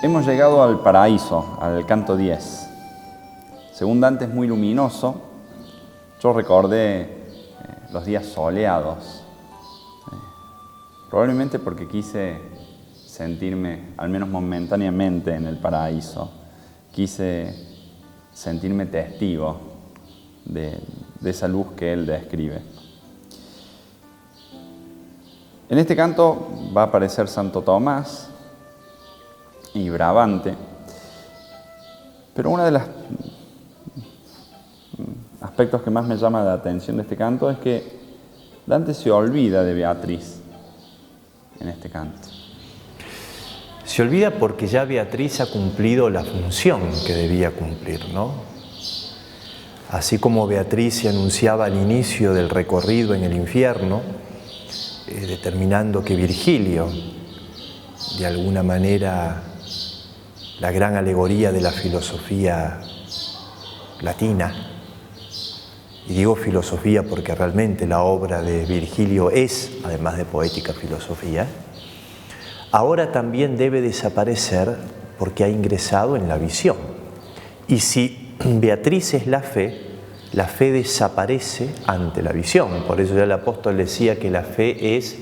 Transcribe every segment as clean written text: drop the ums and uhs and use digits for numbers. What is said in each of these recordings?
Hemos llegado al paraíso, al canto 10. Según Dante es muy luminoso. Yo recordé los días soleados, probablemente porque quise sentirme, al menos momentáneamente, en el paraíso. Quise sentirme testigo de esa luz que él describe. En este canto va a aparecer Santo Tomás y Bravante, pero uno de los aspectos que más me llama la atención de este canto es que Dante se olvida de Beatriz en este canto. Se olvida porque ya Beatriz ha cumplido la función que debía cumplir, ¿no? Así como Beatriz se anunciaba al inicio del recorrido en el infierno, determinando que Virgilio, de alguna manera, la gran alegoría de la filosofía latina, y digo filosofía porque realmente la obra de Virgilio es, además de poética, filosofía, ahora también debe desaparecer porque ha ingresado en la visión. Y si Beatriz es la fe desaparece ante la visión. Por eso ya el apóstol decía que la fe es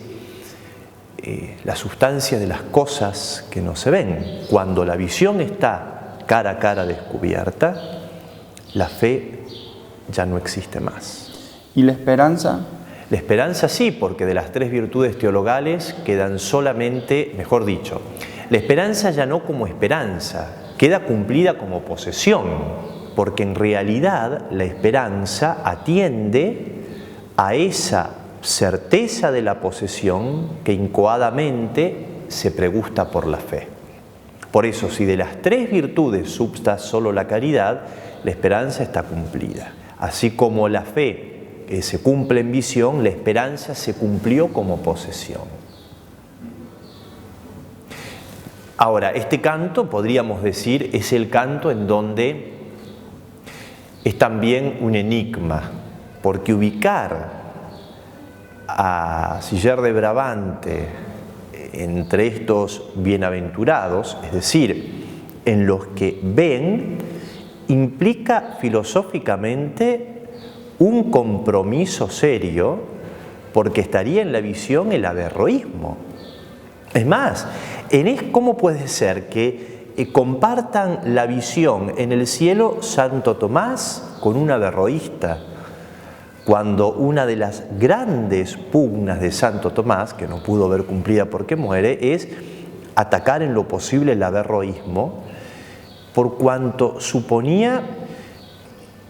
la sustancia de las cosas que no se ven. Cuando la visión está cara a cara descubierta, la fe ya no existe más. ¿Y la esperanza? La esperanza sí, porque de las tres virtudes teologales quedan solamente, mejor dicho, la esperanza ya no como esperanza, queda cumplida como posesión, porque en realidad la esperanza atiende a esa certeza de la posesión que incoadamente se pregusta por la fe. Por eso, si de las tres virtudes substa solo la caridad, la esperanza está cumplida. Así como la fe se cumple en visión, la esperanza se cumplió como posesión. Ahora, este canto, podríamos decir, es el canto en donde es también un enigma, porque ubicar a Siller de Brabante entre estos bienaventurados, es decir, en los que ven, implica filosóficamente un compromiso serio, porque estaría en la visión el averroísmo. Es más, ¿cómo puede ser que compartan la visión en el cielo Santo Tomás con un averroísta? Cuando una de las grandes pugnas de Santo Tomás, que no pudo ver cumplida porque muere, es atacar en lo posible el averroísmo, por cuanto suponía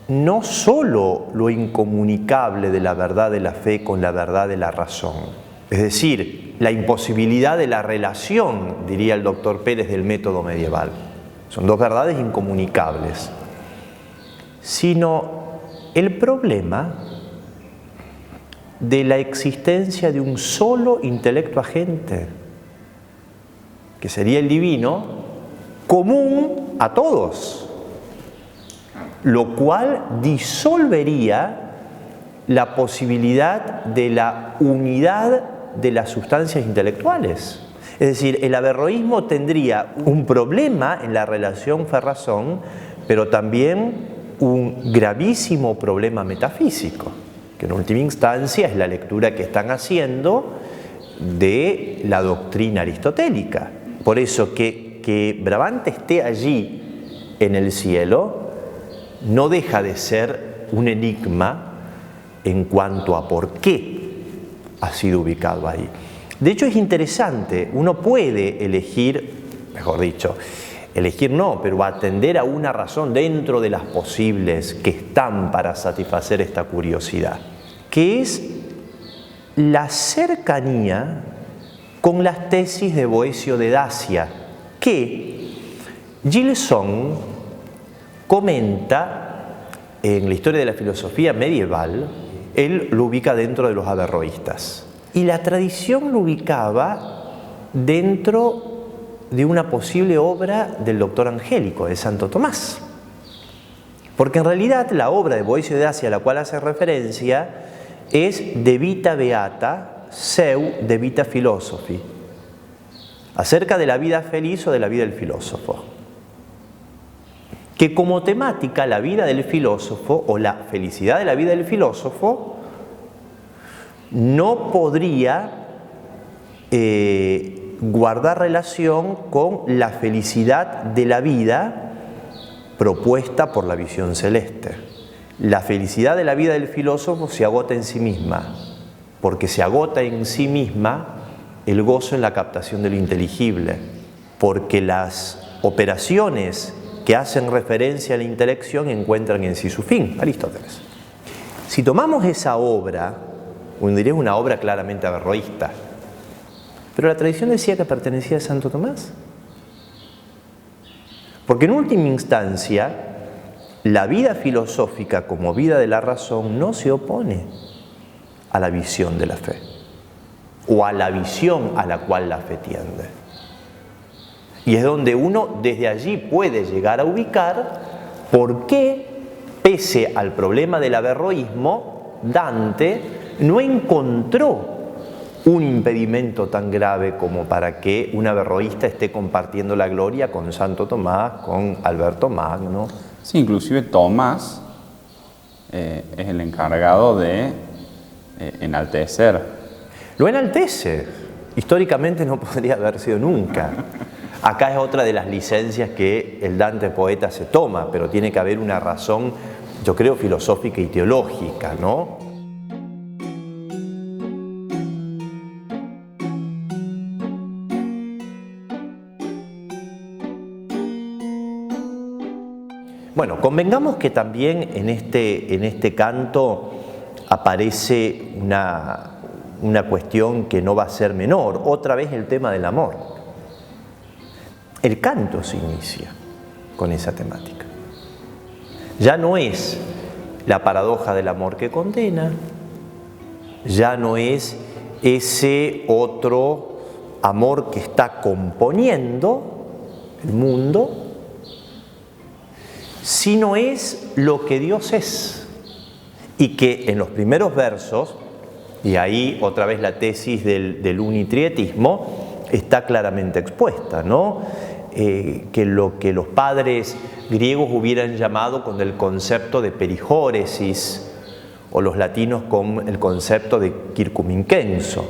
no sólo lo incomunicable de la verdad de la fe con la verdad de la razón, es decir, la imposibilidad de la relación, diría el doctor Pérez, del método medieval. Son dos verdades incomunicables, sino el problema de la existencia de un solo intelecto agente, que sería el divino, común a todos, lo cual disolvería la posibilidad de la unidad de las sustancias intelectuales. Es decir, el averroísmo tendría un problema en la relación fe-razón, pero también un gravísimo problema metafísico, que en última instancia es la lectura que están haciendo de la doctrina aristotélica. Por eso que Bravante esté allí en el cielo no deja de ser un enigma en cuanto a por qué ha sido ubicado ahí. De hecho es interesante, uno puede elegir, mejor dicho, elegir no, pero atender a una razón dentro de las posibles que están para satisfacer esta curiosidad, que es la cercanía con las tesis de Boecio de Dacia, que Gilson comenta en la historia de la filosofía medieval. Él lo ubica dentro de los averroístas. Y la tradición lo ubicaba dentro de una posible obra del doctor Angélico, de Santo Tomás. Porque en realidad la obra de Boecio de Dacia a la cual hace referencia es De Vita Beata, Seu de Vita Philosophi. acerca de la vida feliz o de la vida del filósofo. Que como temática la vida del filósofo o la felicidad de la vida del filósofo no podría guardar relación con la felicidad de la vida propuesta por la visión celeste. La felicidad de la vida del filósofo se agota en sí misma, porque se agota en sí misma el gozo en la captación de lo inteligible, porque las operaciones que hacen referencia a la intelección encuentran en sí su fin. Aristóteles. Si tomamos esa obra, uno diría una obra claramente averroísta, pero la tradición decía que pertenecía a Santo Tomás. Porque en última instancia, la vida filosófica como vida de la razón no se opone a la visión de la fe, o a la visión a la cual la fe tiende. Y es donde uno desde allí puede llegar a ubicar por qué, pese al problema del averroísmo, Dante no encontró un impedimento tan grave como para que un averroísta esté compartiendo la gloria con Santo Tomás, con Alberto Magno. Sí, inclusive Tomás es el encargado de enaltecer. Lo enaltece. Históricamente no podría haber sido nunca. Acá es otra de las licencias que el Dante poeta se toma, pero tiene que haber una razón, yo creo, filosófica y teológica, ¿no? Bueno, convengamos que también en este canto aparece una cuestión que no va a ser menor, otra vez el tema del amor. El canto se inicia con esa temática. Ya no es la paradoja del amor que condena, ya no es ese otro amor que está componiendo el mundo, sino es lo que Dios es. Y que en los primeros versos, y ahí otra vez la tesis del unitrietismo está claramente expuesta, ¿no? Que lo que los padres griegos hubieran llamado con el concepto de perijóresis, o los latinos con el concepto de circumincenso.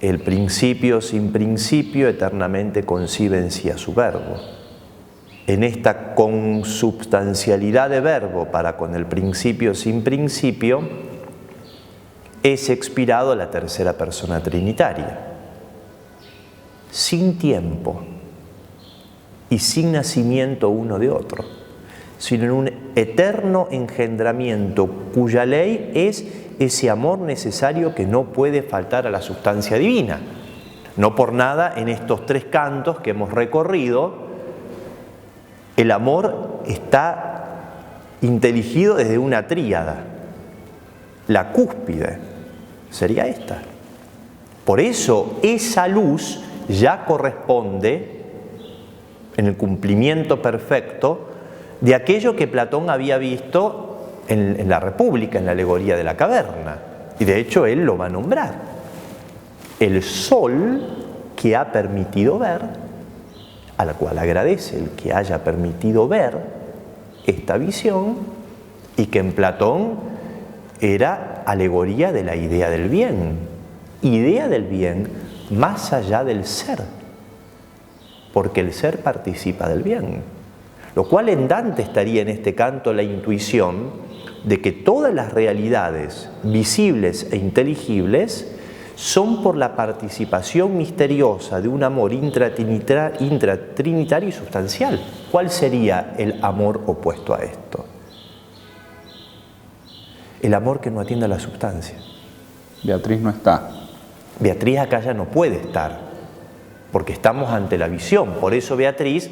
El principio sin principio eternamente concibe en sí a su verbo. En esta consubstancialidad de verbo para con el principio sin principio es expirado la tercera persona trinitaria. Sin tiempo y sin nacimiento uno de otro, sino en un eterno engendramiento cuya ley es ese amor necesario que no puede faltar a la sustancia divina. No por nada en estos tres cantos que hemos recorrido, el amor está inteligido desde una tríada. La cúspide sería esta. Por eso esa luz ya corresponde en el cumplimiento perfecto de aquello que Platón había visto en la República, en la alegoría de la caverna. Y de hecho él lo va a nombrar. El sol que ha permitido ver, a la cual agradece el que haya permitido ver esta visión, y que en Platón era alegoría de la idea del bien. Idea del bien más allá del ser, porque el ser participa del bien. Lo cual en Dante estaría en este canto la intuición de que todas las realidades visibles e inteligibles son por la participación misteriosa de un amor intratrinitario y sustancial. ¿Cuál sería el amor opuesto a esto? El amor que no atiende a la sustancia. Beatriz no está. Beatriz acá ya no puede estar, porque estamos ante la visión. Por eso Beatriz,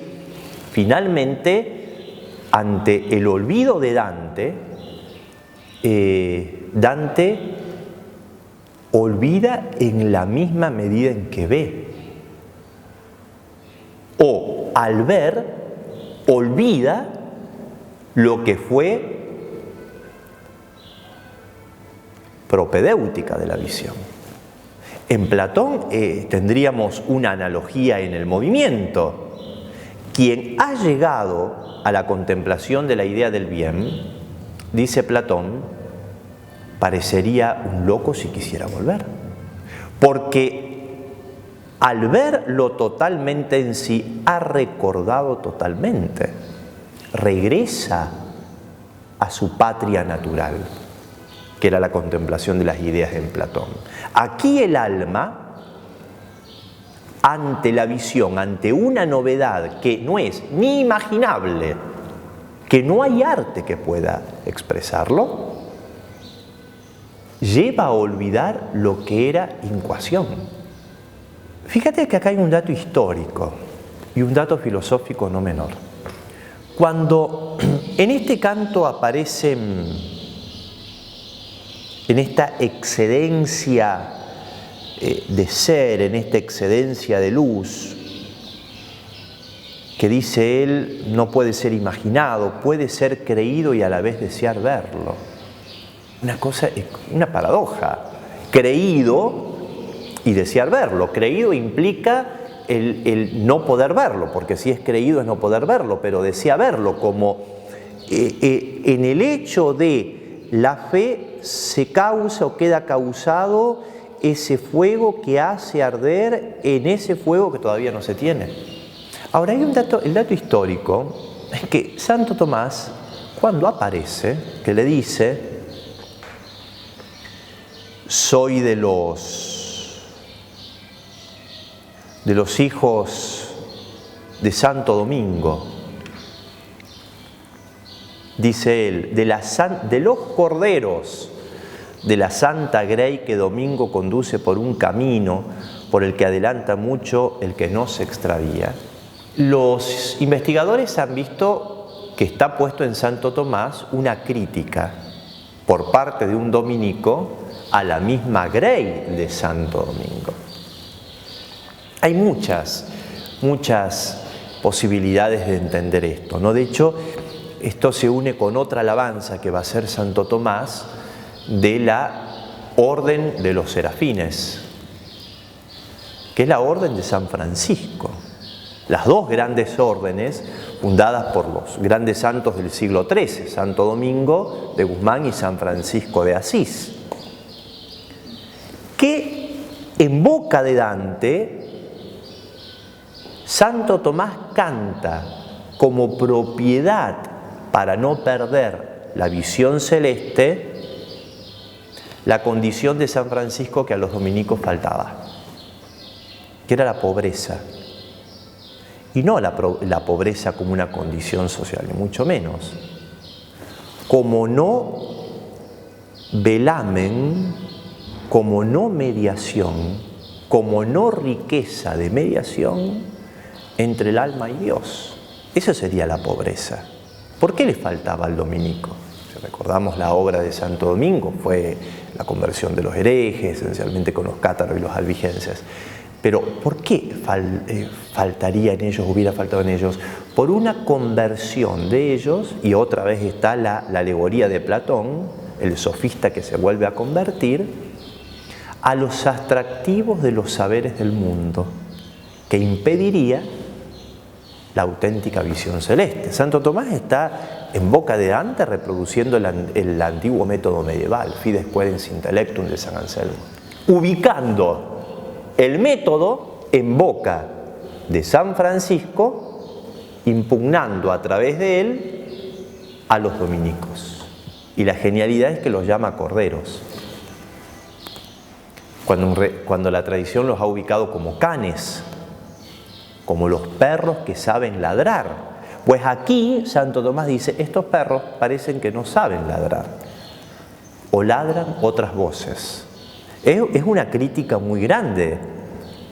finalmente, ante el olvido de Dante, Dante olvida en la misma medida en que ve. O al ver, olvida lo que fue propedéutica de la visión. En Platón tendríamos una analogía en el movimiento. Quien ha llegado a la contemplación de la idea del bien, dice Platón, parecería un loco si quisiera volver. Porque al ver lo totalmente en sí, ha recordado totalmente. Regresa a su patria natural, que era la contemplación de las ideas en Platón. Aquí el alma, ante la visión, ante una novedad que no es ni imaginable, que no hay arte que pueda expresarlo, lleva a olvidar lo que era incuación. Fíjate que acá hay un dato histórico y un dato filosófico no menor. Cuando en este canto aparece, en esta excedencia de ser, en esta excedencia de luz, que dice él, no puede ser imaginado, puede ser creído y a la vez desear verlo. Una paradoja. Creído y desear verlo. Creído implica el no poder verlo, porque si es creído es no poder verlo, pero desea verlo, como en el hecho de la fe se causa o queda causado ese fuego que hace arder en ese fuego que todavía no se tiene. Ahora hay un dato, el dato histórico es que Santo Tomás, cuando aparece, que le dice, soy de los hijos de Santo Domingo, dice él, de los corderos de la santa grey que Domingo conduce por un camino por el que adelanta mucho el que no se extravía. Los investigadores han visto que está puesto en Santo Tomás una crítica por parte de un dominico a la misma grey de Santo Domingo. Hay muchas posibilidades de entender esto, ¿no? De hecho, esto se une con otra alabanza que va a ser Santo Tomás de la Orden de los Serafines, que es la Orden de San Francisco. Las dos grandes órdenes fundadas por los grandes santos del siglo XIII, Santo Domingo de Guzmán y San Francisco de Asís, que en boca de Dante, Santo Tomás canta como propiedad para no perder la visión celeste la condición de San Francisco que a los dominicos faltaba, que era la pobreza. Y no la pobreza como una condición social, ni mucho menos. Como no velamen, como no mediación, como no riqueza de mediación entre el alma y Dios. Eso sería la pobreza. ¿Por qué le faltaba al dominico? Si recordamos la obra de Santo Domingo, fue la conversión de los herejes, esencialmente con los cátaros y los albigenses. Pero ¿por qué faltaría en ellos, hubiera faltado en ellos? Por una conversión de ellos, y otra vez está la alegoría de Platón, el sofista que se vuelve a convertir, a los atractivos de los saberes del mundo, que impediría la auténtica visión celeste. Santo Tomás está en boca de Dante reproduciendo el antiguo método medieval, Fides Quaerens Intellectum de San Anselmo, ubicando el método en boca de San Francisco, impugnando a través de él a los dominicos. Y la genialidad es que los llama corderos, cuando la tradición los ha ubicado como canes, como los perros que saben ladrar. Pues aquí Santo Tomás dice, estos perros parecen que no saben ladrar, o ladran otras voces. Es una crítica muy grande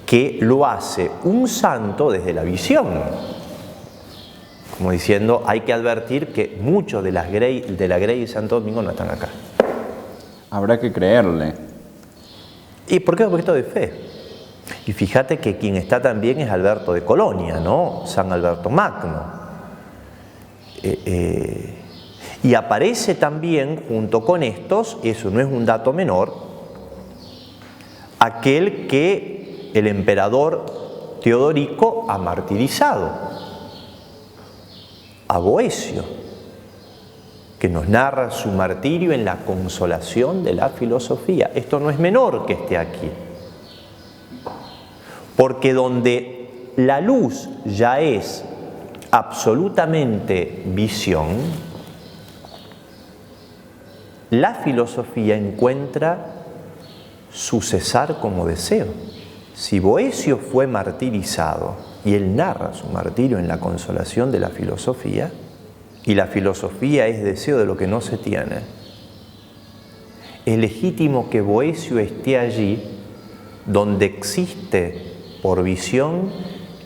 que lo hace un santo desde la visión. Como diciendo, hay que advertir que muchos de la grey de Santo Domingo no están acá. Habrá que creerle. ¿Y por qué? Porque esto de fe. Y fíjate que quien está también es Alberto de Colonia, ¿no? San Alberto Magno. Y aparece también, junto con estos, eso no es un dato menor, aquel que el emperador Teodorico ha martirizado, a Boecio, que nos narra su martirio en la Consolación de la Filosofía. Esto no es menor que esté aquí, porque donde la luz ya es absolutamente visión, la filosofía encuentra su cesar como deseo. Si Boecio fue martirizado, y él narra su martirio en la Consolación de la Filosofía, y la filosofía es deseo de lo que no se tiene, es legítimo que Boecio esté allí donde existe por visión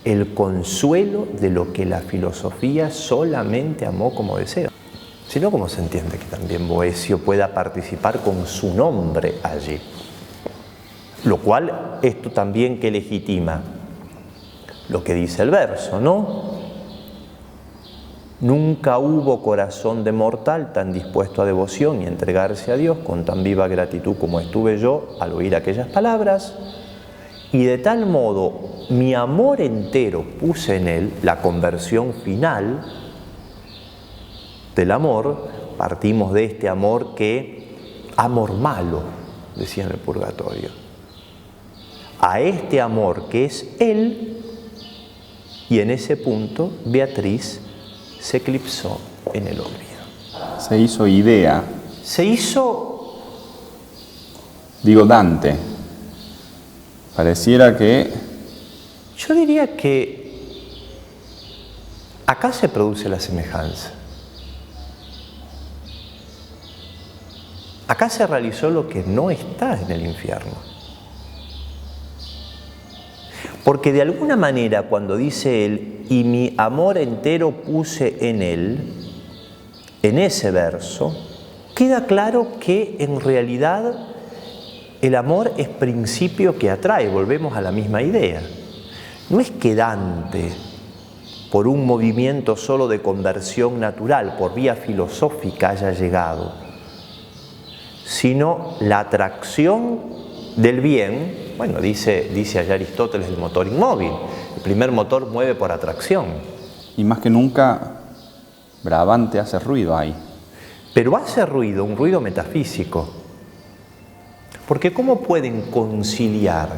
el consuelo de lo que la filosofía solamente amó como deseo. Si no, ¿cómo se entiende que también Boecio pueda participar con su nombre allí? Lo cual, esto también que legitima lo que dice el verso, ¿no? Nunca hubo corazón de mortal tan dispuesto a devoción y entregarse a Dios con tan viva gratitud como estuve yo al oír aquellas palabras, y de tal modo mi amor entero puse en él, la conversión final del amor. Partimos de este amor que, amor malo, decía en el purgatorio, a este amor que es él, y en ese punto Beatriz se eclipsó en el olvido. Se hizo idea. Se hizo... Digo, Dante. Pareciera que... Yo diría que acá se produce la semejanza. Acá se realizó lo que no está en el infierno. Porque de alguna manera cuando dice él, y mi amor entero puse en él, en ese verso, queda claro que en realidad el amor es principio que atrae. Volvemos a la misma idea. No es que Dante, por un movimiento solo de conversión natural, por vía filosófica haya llegado, sino la atracción del bien. Bueno, dice allá Aristóteles el motor inmóvil. El primer motor mueve por atracción. Y más que nunca, Bravante hace ruido ahí. Pero hace ruido, un ruido metafísico. Porque ¿cómo pueden conciliar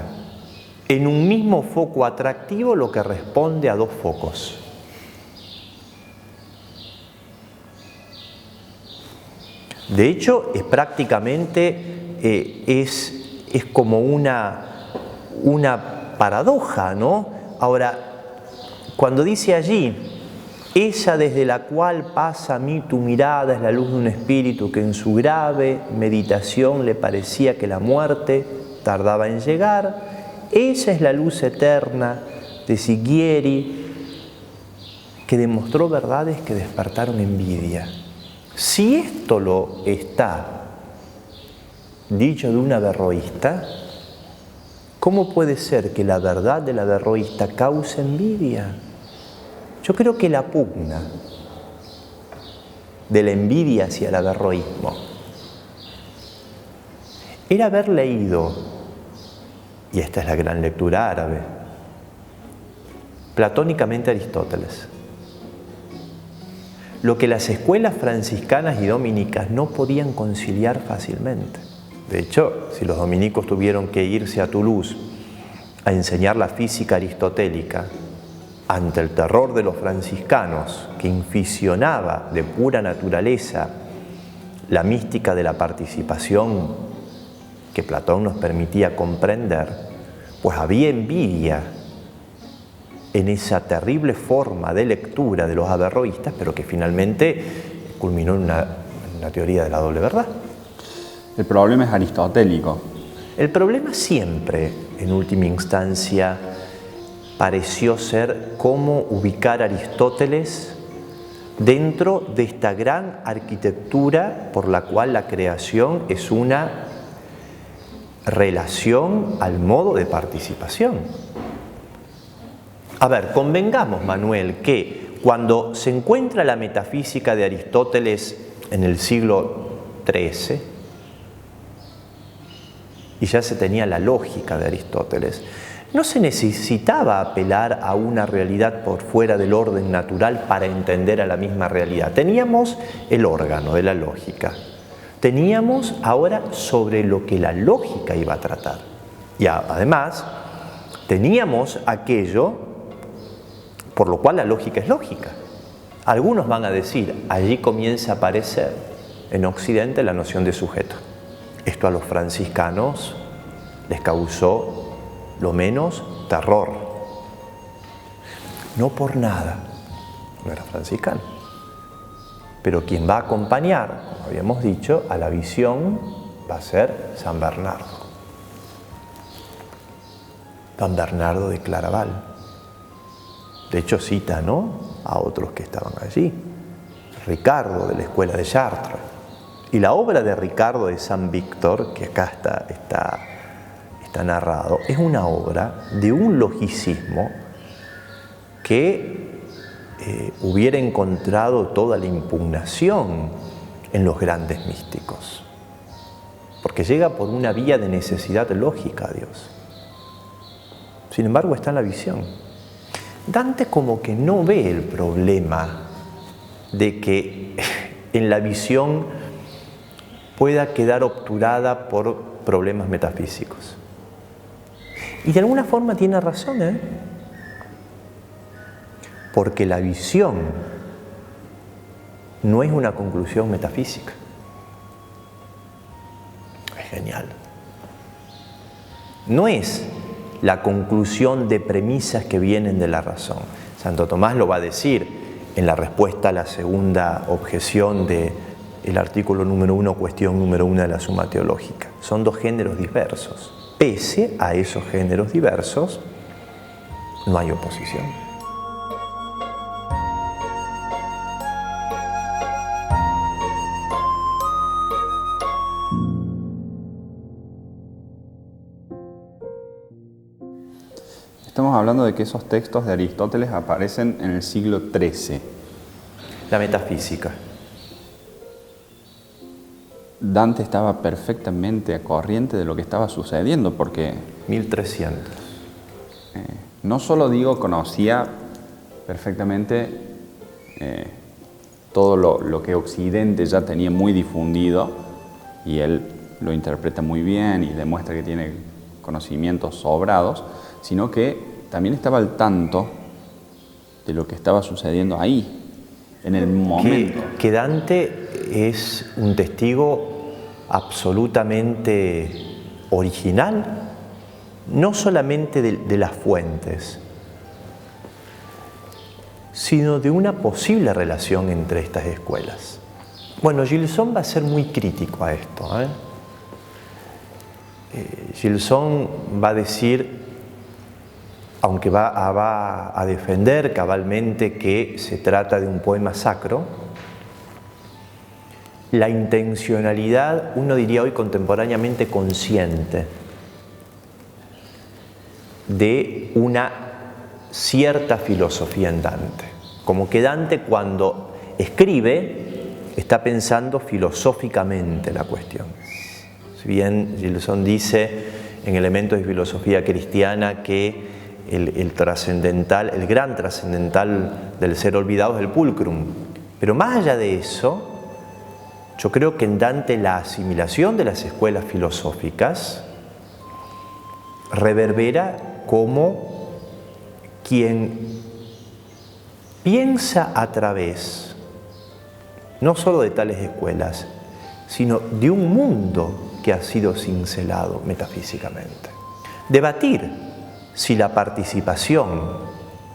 en un mismo foco atractivo lo que responde a dos focos? De hecho, es prácticamente, es como una paradoja, ¿no? Ahora, cuando dice allí, ella desde la cual pasa a mí tu mirada es la luz de un espíritu que en su grave meditación le parecía que la muerte tardaba en llegar, ella es la luz eterna de Siguieri, que demostró verdades que despertaron envidia. Si esto lo está dicho de un averroísta, ¿cómo puede ser que la verdad del averroísta cause envidia? Yo creo que la pugna de la envidia hacia el averroísmo era haber leído, y esta es la gran lectura árabe, platónicamente Aristóteles. Lo que las escuelas franciscanas y dominicas no podían conciliar fácilmente. De hecho, si los dominicos tuvieron que irse a Toulouse a enseñar la física aristotélica ante el terror de los franciscanos, que inficionaba de pura naturaleza la mística de la participación que Platón nos permitía comprender, pues había envidia en esa terrible forma de lectura de los averroístas, pero que finalmente culminó en una teoría de la doble verdad. El problema es aristotélico. El problema siempre, en última instancia, pareció ser cómo ubicar a Aristóteles dentro de esta gran arquitectura por la cual la creación es una relación al modo de participación. A ver, convengamos, Manuel, que cuando se encuentra la metafísica de Aristóteles en el siglo XIII, y ya se tenía la lógica de Aristóteles, no se necesitaba apelar a una realidad por fuera del orden natural para entender a la misma realidad. Teníamos el órgano de la lógica. Teníamos ahora sobre lo que la lógica iba a tratar. Y además, teníamos aquello por lo cual la lógica es lógica. Algunos van a decir, allí comienza a aparecer en Occidente la noción de sujeto. Esto a los franciscanos les causó lo menos terror. No por nada, no era franciscano. Pero quien va a acompañar, como habíamos dicho, a la visión va a ser San Bernardo. San Bernardo de Claraval. De hecho cita, ¿no?, a otros que estaban allí. Ricardo de la escuela de Chartres. Y la obra de Ricardo de San Víctor, que acá está narrado, es una obra de un logicismo que hubiera encontrado toda la impugnación en los grandes místicos, porque llega por una vía de necesidad lógica a Dios. Sin embargo, está en la visión. Dante como que no ve el problema de que en la visión pueda quedar obturada por problemas metafísicos. Y de alguna forma tiene razón, porque la visión no es una conclusión metafísica. Es genial. No es la conclusión de premisas que vienen de la razón. Santo Tomás lo va a decir en la respuesta a la segunda objeción del artículo número 1, cuestión número 1 de la Suma Teológica. Son dos géneros diversos. Pese a esos géneros diversos, no hay oposición. Estamos hablando de que esos textos de Aristóteles aparecen en el siglo XIII. La metafísica. Dante estaba perfectamente a corriente de lo que estaba sucediendo, porque 1300. No solo conocía perfectamente todo lo que Occidente ya tenía muy difundido, y él lo interpreta muy bien y demuestra que tiene conocimientos sobrados, sino que también estaba al tanto de lo que estaba sucediendo ahí, en el momento. Que Dante es un testigo absolutamente original, no solamente de las fuentes, sino de una posible relación entre estas escuelas. Bueno, Gilson va a ser muy crítico a esto. Gilson va a decir, aunque va a defender cabalmente que se trata de un poema sacro, la intencionalidad, uno diría hoy contemporáneamente consciente, de una cierta filosofía en Dante. Como que Dante, cuando escribe, está pensando filosóficamente la cuestión. Si bien Gilson dice en Elementos de Filosofía Cristiana que el trascendental, el gran trascendental del ser olvidado es el pulcrum, pero más allá de eso, yo creo que en Dante la asimilación de las escuelas filosóficas reverbera como quien piensa a través no solo de tales escuelas, sino de un mundo que ha sido cincelado metafísicamente. Debatir si la participación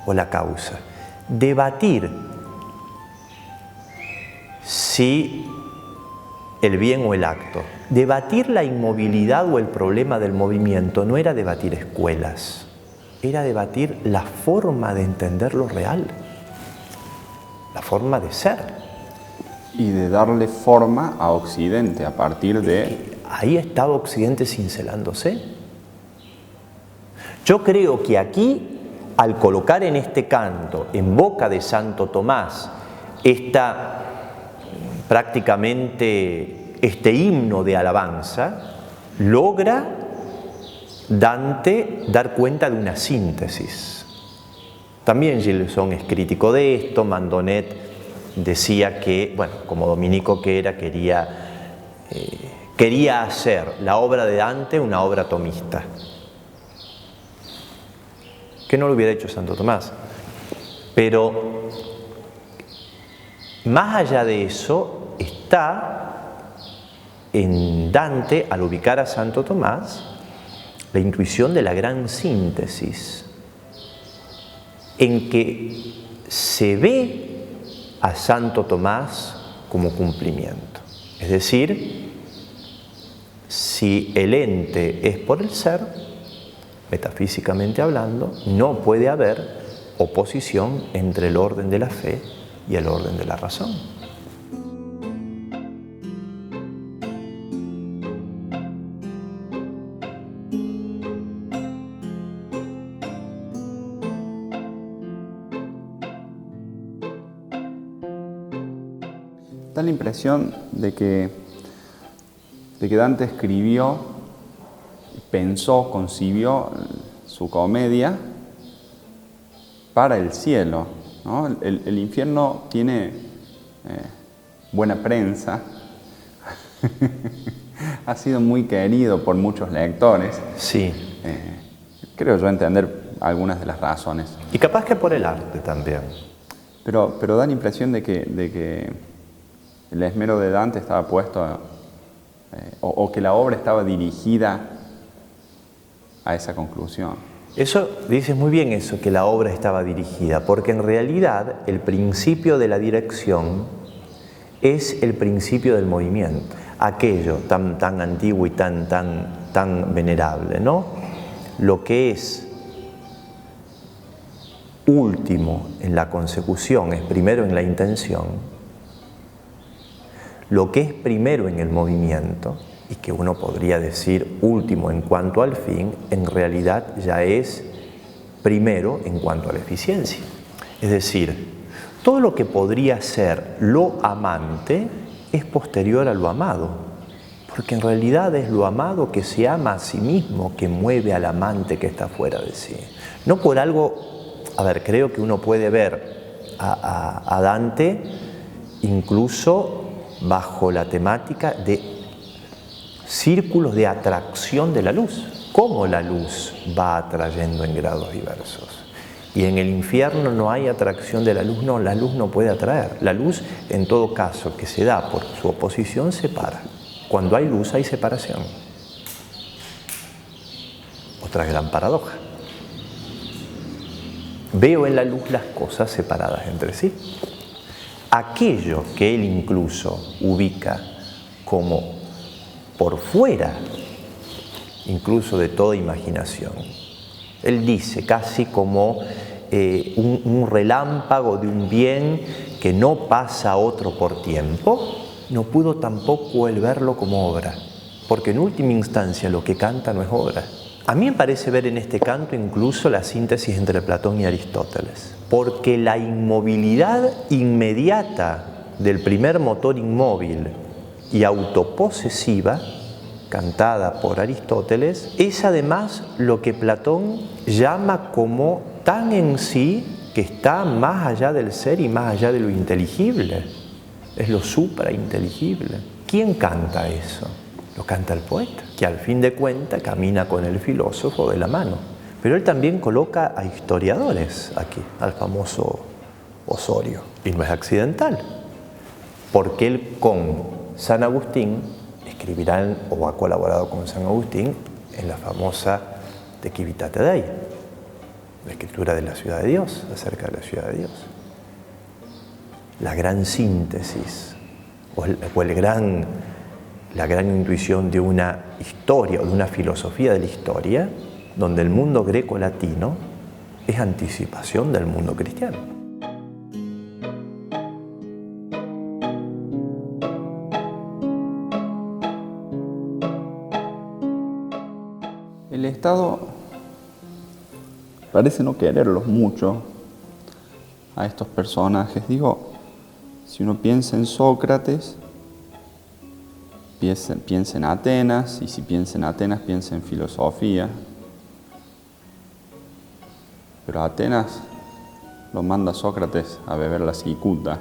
o la causa, debatir si el bien o el acto, debatir la inmovilidad o el problema del movimiento no era debatir escuelas, era debatir la forma de entender lo real, la forma de ser. Y de darle forma a Occidente a partir de... Ahí estaba Occidente cincelándose. Yo creo que aquí, al colocar en este canto, en boca de Santo Tomás, prácticamente este himno de alabanza, logra Dante dar cuenta de una síntesis. También Gilson es crítico de esto. Mandonet decía que, bueno, como dominico que era, quería hacer la obra de Dante una obra tomista, que no lo hubiera hecho Santo Tomás. Pero más allá de eso está en Dante, al ubicar a Santo Tomás, la intuición de la gran síntesis, en que se ve a Santo Tomás como cumplimiento. Es decir, si el ente es por el ser, metafísicamente hablando, no puede haber oposición entre el orden de la fe y el orden de la razón. Da la impresión de que Dante escribió, pensó, concibió su comedia para el cielo, ¿no? El infierno tiene buena prensa, ha sido muy querido por muchos lectores. Sí. Creo yo entender algunas de las razones. Y capaz que por el arte también. Pero da la impresión de que el esmero de Dante estaba puesto, o que la obra estaba dirigida a esa conclusión. Eso, dices muy bien eso, que la obra estaba dirigida, porque en realidad el principio de la dirección es el principio del movimiento, aquello tan antiguo y tan venerable, ¿no? Lo que es último en la consecución es primero en la intención. Lo que es primero en el movimiento, y que uno podría decir último en cuanto al fin, en realidad ya es primero en cuanto a la eficiencia. Es decir, todo lo que podría ser lo amante es posterior a lo amado, porque en realidad es lo amado que se ama a sí mismo que mueve al amante que está fuera de sí. No por algo, creo que uno puede ver a Dante incluso bajo la temática de círculos de atracción de la luz. Cómo la luz va atrayendo en grados diversos. Y en el infierno no hay atracción de la luz. No, la luz no puede atraer. La luz, en todo caso, que se da por su oposición, separa. Cuando hay luz hay separación. Otra gran paradoja. Veo en la luz las cosas separadas entre sí. Aquello que él incluso ubica como por fuera, incluso de toda imaginación. Él dice casi como un relámpago de un bien que no pasa a otro por tiempo, no pudo tampoco él verlo como obra, porque en última instancia lo que canta no es obra. A mí me parece ver en este canto incluso la síntesis entre Platón y Aristóteles, porque la inmovilidad inmediata del primer motor inmóvil y autoposesiva, cantada por Aristóteles, es además lo que Platón llama como tan en sí que está más allá del ser y más allá de lo inteligible. Es lo suprainteligible. ¿Quién canta eso? Lo canta el poeta, que al fin de cuentas camina con el filósofo de la mano. Pero él también coloca a historiadores aquí, al famoso Osorio. Y no es accidental, porque él con San Agustín escribirá o ha colaborado con San Agustín en la famosa De Civitate Dei, la escritura de la ciudad de Dios, acerca de la ciudad de Dios. La gran síntesis o la gran intuición de una historia o de una filosofía de la historia, donde el mundo greco-latino es anticipación del mundo cristiano. El Estado parece no quererlos mucho a estos personajes. Digo, si uno piensa en Sócrates, piensa en Atenas, y si piensa en Atenas, piensa en filosofía. Pero a Atenas lo manda Sócrates a beber la cicuta.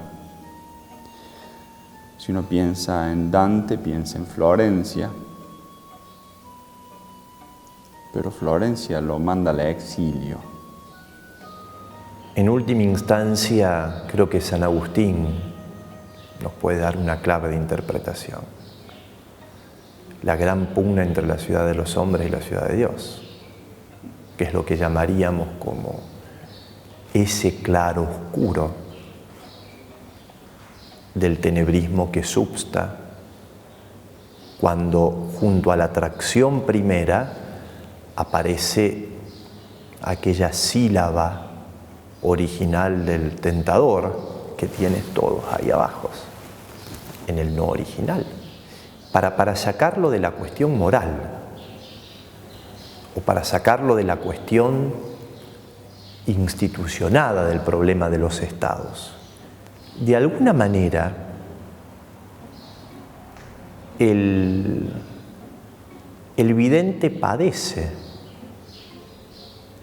Si uno piensa en Dante, piensa en Florencia. Pero Florencia lo manda al exilio. En última instancia, creo que San Agustín nos puede dar una clave de interpretación. La gran pugna entre la ciudad de los hombres y la ciudad de Dios, que es lo que llamaríamos como ese claro oscuro del tenebrismo que substa cuando junto a la atracción primera aparece aquella sílaba original del tentador que tienes todos ahí abajo, en el no original, para sacarlo de la cuestión moral o para sacarlo de la cuestión institucionada del problema de los estados. De alguna manera, el vidente padece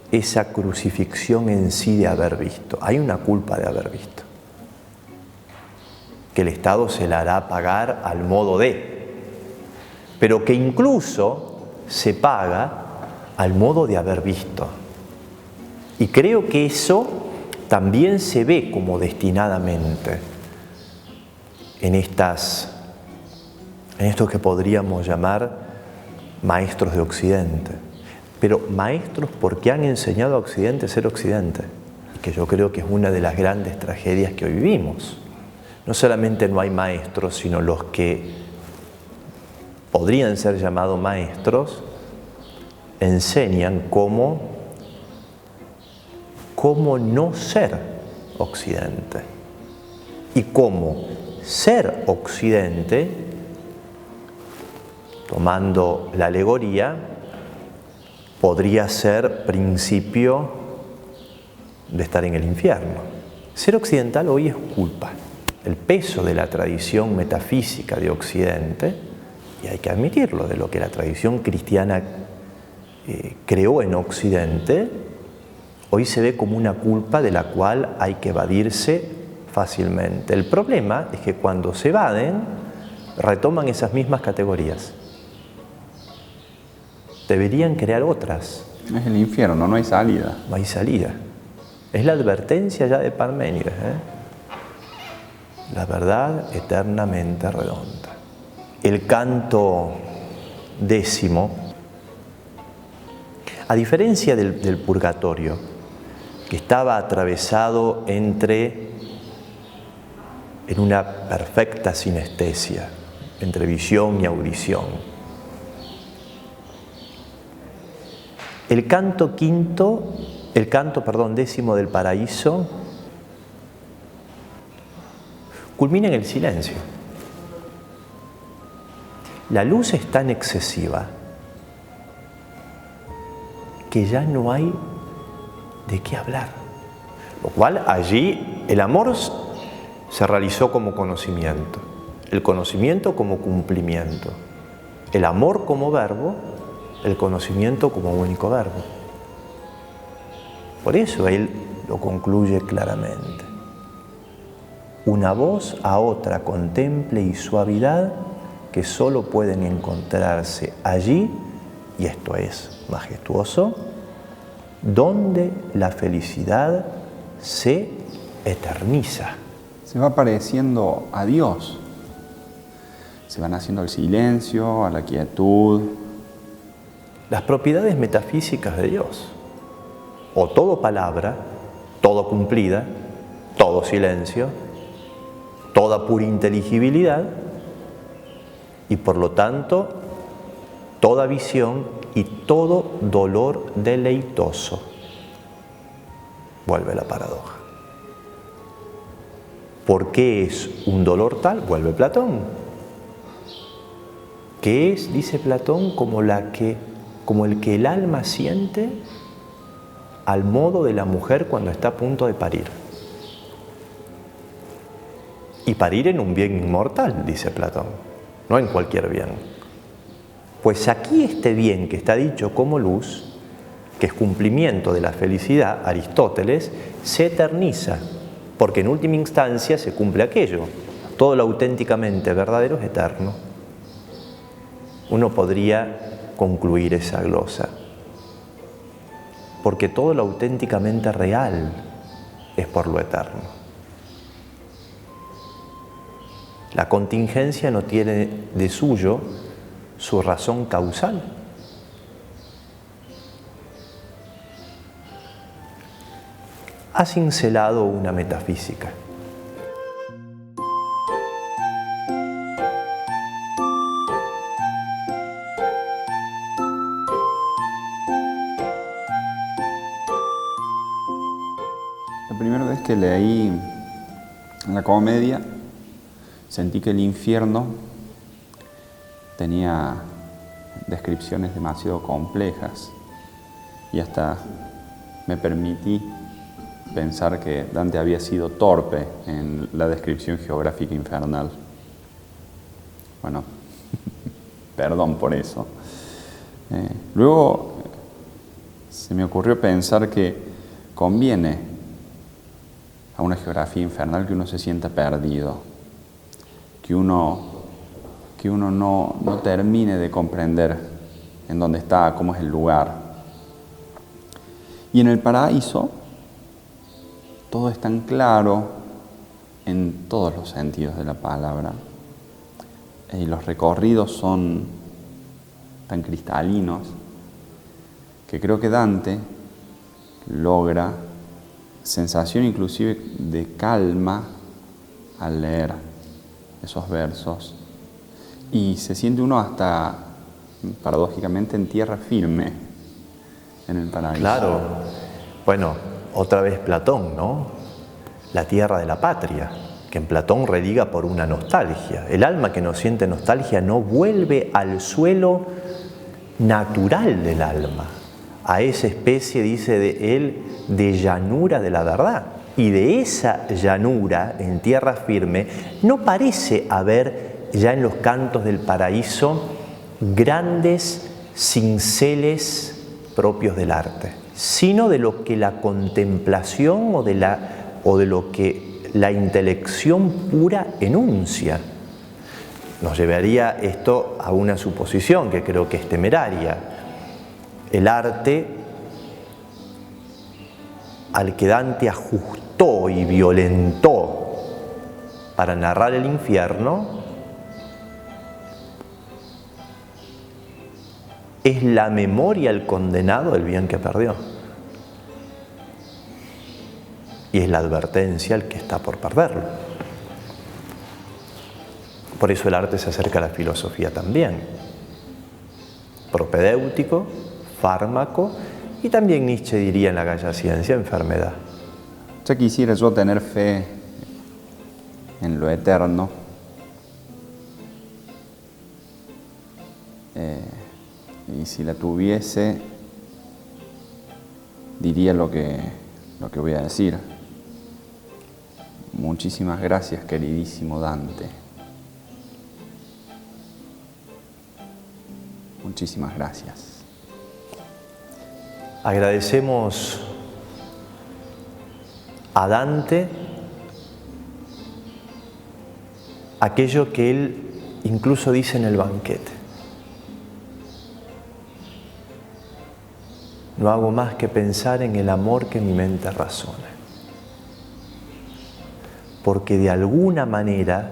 esa crucifixión en sí de haber visto. Hay una culpa de haber visto, que el Estado se la hará pagar al modo de, pero que incluso se paga al modo de haber visto. Y creo que eso también se ve como destinadamente en estos que podríamos llamar maestros de Occidente. Pero maestros porque han enseñado a Occidente a ser Occidente, y que yo creo que es una de las grandes tragedias que hoy vivimos. No solamente no hay maestros, sino los que podrían ser llamados maestros enseñan cómo no ser Occidente y cómo ser Occidente, tomando la alegoría, podría ser principio de estar en el infierno. Ser occidental hoy es culpa. El peso de la tradición metafísica de Occidente, y hay que admitirlo, de lo que la tradición cristiana creó en Occidente, hoy se ve como una culpa de la cual hay que evadirse fácilmente. El problema es que cuando se evaden, retoman esas mismas categorías. Deberían crear otras. Es el infierno, no hay salida. No hay salida. Es la advertencia ya de Parménides, La verdad eternamente redonda. El canto 10, a diferencia del purgatorio, que estaba atravesado en una perfecta sinestesia, entre visión y audición, el canto 10 del paraíso culmina en el silencio. La luz es tan excesiva que ya no hay de qué hablar. Lo cual allí el amor se realizó como conocimiento, el conocimiento como cumplimiento, el amor como verbo, el conocimiento como único verbo. Por eso él lo concluye claramente. Una voz a otra con temple y suavidad que solo pueden encontrarse allí, y esto es majestuoso, donde la felicidad se eterniza. Se va pareciendo a Dios. Se van haciendo al silencio, a la quietud. Las propiedades metafísicas de Dios. O todo palabra, todo cumplida, todo silencio, toda pura inteligibilidad y por lo tanto toda visión y todo dolor deleitoso. Vuelve la paradoja. ¿Por qué es un dolor tal? Vuelve Platón. ¿Qué es, dice Platón, como el que el alma siente al modo de la mujer cuando está a punto de parir? Y parir en un bien inmortal, dice Platón, no en cualquier bien. Pues aquí este bien que está dicho como luz que es cumplimiento de la felicidad, Aristóteles, se eterniza, porque en última instancia se cumple aquello. Todo lo auténticamente verdadero es eterno. Uno podría concluir esa glosa, porque todo lo auténticamente real es por lo eterno. La contingencia no tiene de suyo su razón causal. Ha cincelado una metafísica. La primera vez que leí la Comedia, sentí que el infierno tenía descripciones demasiado complejas y hasta me permití pensar que Dante había sido torpe en la descripción geográfica infernal. Bueno, perdón por eso. Luego se me ocurrió pensar que conviene a una geografía infernal que uno se sienta perdido, que uno no termine de comprender en dónde está, cómo es el lugar. Y en el paraíso todo es tan claro en todos los sentidos de la palabra, y los recorridos son tan cristalinos que creo que Dante logra sensación inclusive de calma al leer esos versos, y se siente uno hasta paradójicamente en tierra firme en el paraíso. Claro, bueno, otra vez Platón, ¿no? La tierra de la patria, que en Platón religa por una nostalgia. El alma que no siente nostalgia no vuelve al suelo natural del alma, a esa especie, dice de él, de llanura de la verdad. Y de esa llanura en tierra firme no parece haber ya en los cantos del paraíso grandes cinceles propios del arte, sino de lo que la contemplación o de lo que la intelección pura enuncia. Nos llevaría esto a una suposición que creo que es temeraria. El arte al que Dante ajustó y violentó para narrar el infierno es la memoria al condenado del bien que perdió. Y es la advertencia al que está por perderlo. Por eso el arte se acerca a la filosofía también. Propedéutico, fármaco, y también Nietzsche diría en la Galla Ciencia, enfermedad. Ya quisiera yo tener fe en lo eterno, y si la tuviese, diría lo que voy a decir. Muchísimas gracias, queridísimo Dante. Muchísimas gracias. Agradecemos a Dante aquello que él incluso dice en el banquete. No hago más que pensar en el amor que mi mente razona. Porque de alguna manera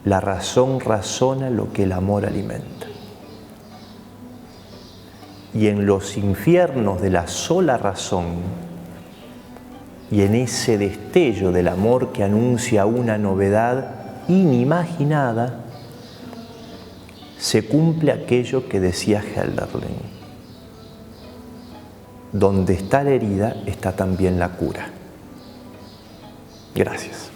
la razón razona lo que el amor alimenta. Y en los infiernos de la sola razón y en ese destello del amor que anuncia una novedad inimaginada, se cumple aquello que decía Hölderlin. Donde está la herida, está también la cura. Gracias.